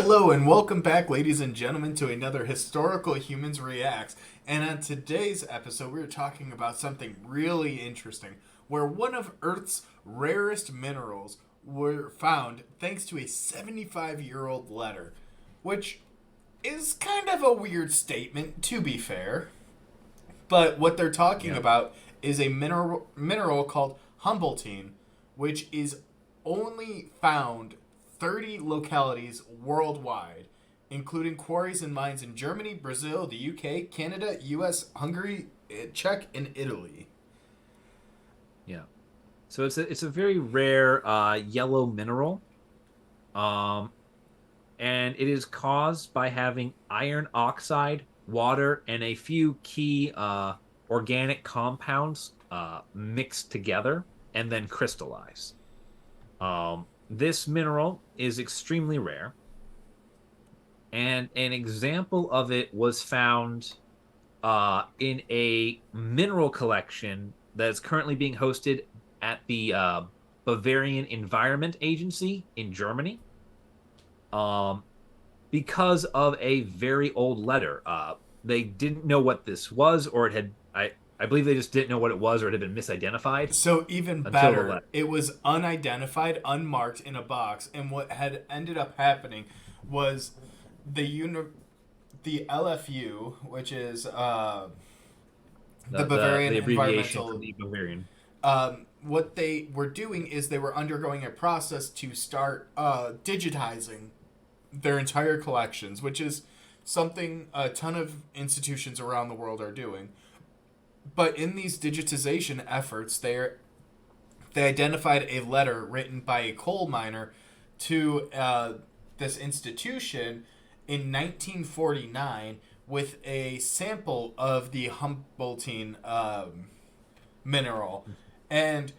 Hello and welcome back, ladies and gentlemen, to another Historical Humans Reacts. And on today's episode, we're talking about something really interesting, where one of Earth's rarest minerals were found thanks to a 75-year-old letter, which is kind of a weird statement, to be fair. But what they're talking Yeah. about is a mineral called Humboldtine, which is only found 30 localities worldwide, including quarries and mines in Germany, Brazil, the UK, Canada, US, Hungary, Czech, and Italy. Yeah. So it's a very rare yellow mineral. Um, and it is caused by having iron oxide, water, and a few key organic compounds mixed together and then crystallize. This mineral is extremely rare, and an example of it was found in a mineral collection that is currently being hosted at the Bavarian Environment Agency in Germany. Um, because of a very old letter. They didn't know what this was, or it had. I believe they just didn't know what it was, or it had been misidentified So even until the better, letter. it was unidentified, unmarked in a box, and what had ended up happening was the LFU, which is the Bavarian The abbreviation for Environmental. the Bavarian. What they were doing is they were undergoing a process to start digitizing their entire collections, which is something a ton of institutions around the world are doing. But in these digitization efforts, they identified a letter written by a coal miner to this institution in 1949 with a sample of the Humboldtine mineral. And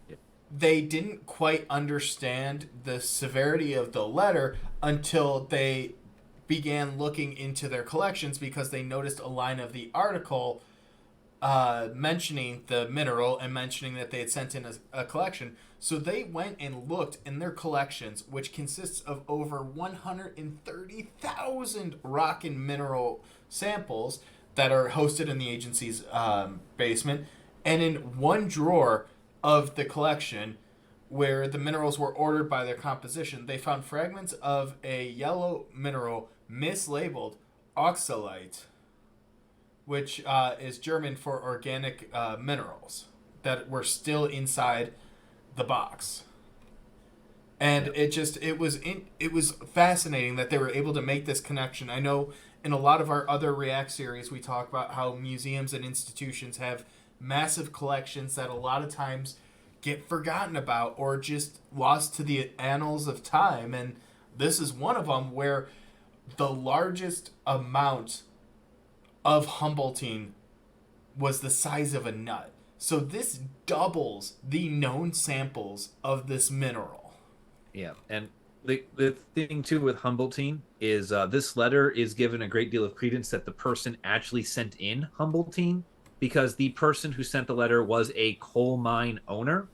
Yeah. they didn't quite understand the severity of the letter until they began looking into their collections because they noticed a line of the article mentioning the mineral and mentioning that they had sent in a collection. So they went and looked in their collections, which consists of over 130,000 rock and mineral samples that are hosted in the agency's basement. And in one drawer of the collection, where the minerals were ordered by their composition, they found fragments of a yellow mineral mislabeled oxalite, which is German for organic minerals, that were still inside the box. And Yeah. it was fascinating that they were able to make this connection. I know in a lot of our other React series we talk about how museums and institutions have massive collections that a lot of times get forgotten about or just lost to the annals of time, and this is one of them where the largest amount of Humboldtine was the size of a nut. So this doubles the known samples of this mineral. Yeah. And the thing too with Humboldtine is this letter is given a great deal of credence that the person actually sent in Humboldtine, because the person who sent the letter was a coal mine owner.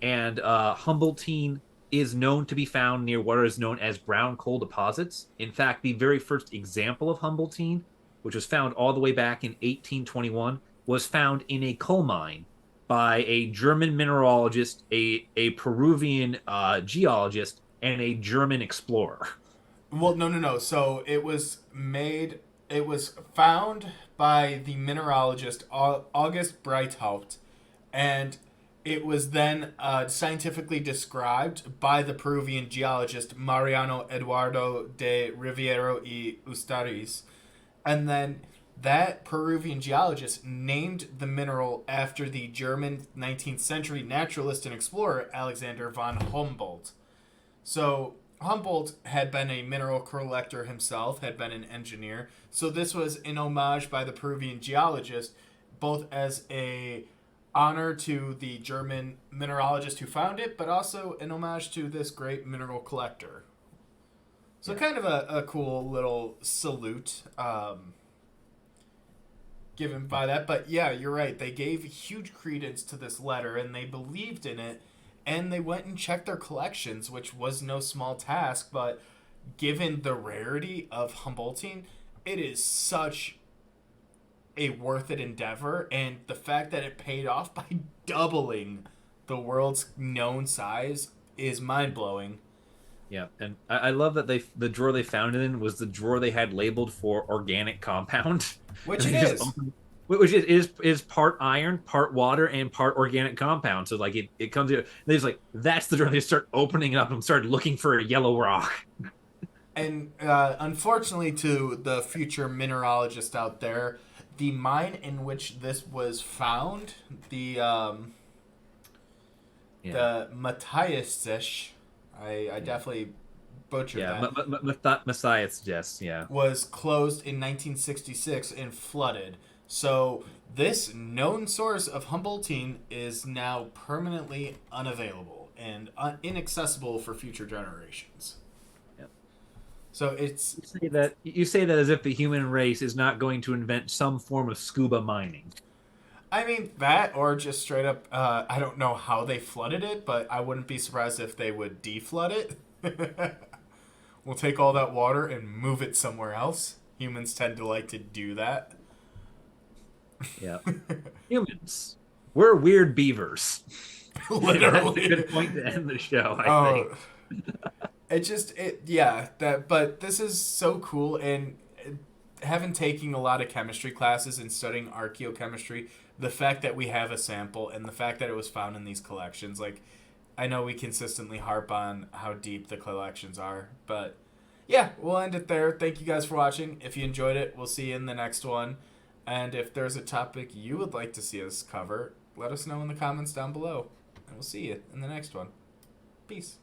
And Humboldtine is known to be found near what is known as brown coal deposits. In fact, the very first example of Humboldtine, which was found all the way back in 1821, was found in a coal mine by a German mineralogist, a Peruvian geologist, and a German explorer. Well, no, no, no. So it was found by the mineralogist August Breithaupt, and it was then scientifically described by the Peruvian geologist Mariano Eduardo de Riviero y Ustariz. And then that Peruvian geologist named the mineral after the German 19th century naturalist and explorer Alexander von Humboldt. So Humboldt had been a mineral collector himself, had been an engineer. So this was an homage by the Peruvian geologist, both as a honor to the German mineralogist who found it, but also an homage to this great mineral collector. So Yeah. kind of a cool little salute given by that. But yeah, you're right. They gave huge credence to this letter and they believed in it. And they went and checked their collections, which was no small task. But given the rarity of Humboldtine, it is such a worth it endeavor, and the fact that it paid off by doubling the world's known size is mind blowing. Yeah, and I love that the drawer they found it in was the drawer they had labeled for organic compound, Which and it they just is. opened, which is part iron, part water, and part organic compound. So like it comes in, they just like that's the drawer. They start opening it up and start looking for a yellow rock. And unfortunately, to the future mineralogist out there, the mine in which this was found, the Yeah, the Matthias, I yeah, definitely butchered yeah. that, Messiah suggests, yeah, was closed in 1966 and flooded. So this known source of Humboldtine is now permanently unavailable and inaccessible for future generations. yeah. So it's, You say that as if the human race is not going to invent some form of scuba mining. I mean, that or just straight up, I don't know how they flooded it, but I wouldn't be surprised if they would deflood it. We'll take all that water and move it somewhere else. Humans tend to like to do that. Yeah, humans, we're weird beavers. That's a Literally. good point to end the show, I think. Oh, yeah, that, but this is so cool. And having taken a lot of chemistry classes and studying archaeochemistry, the fact that we have a sample and the fact that it was found in these collections, like, I know we consistently harp on how deep the collections are, but yeah, we'll end it there. Thank you guys for watching. If you enjoyed it, we'll see you in the next one. And if there's a topic you would like to see us cover, let us know in the comments down below. And we'll see you in the next one. Peace.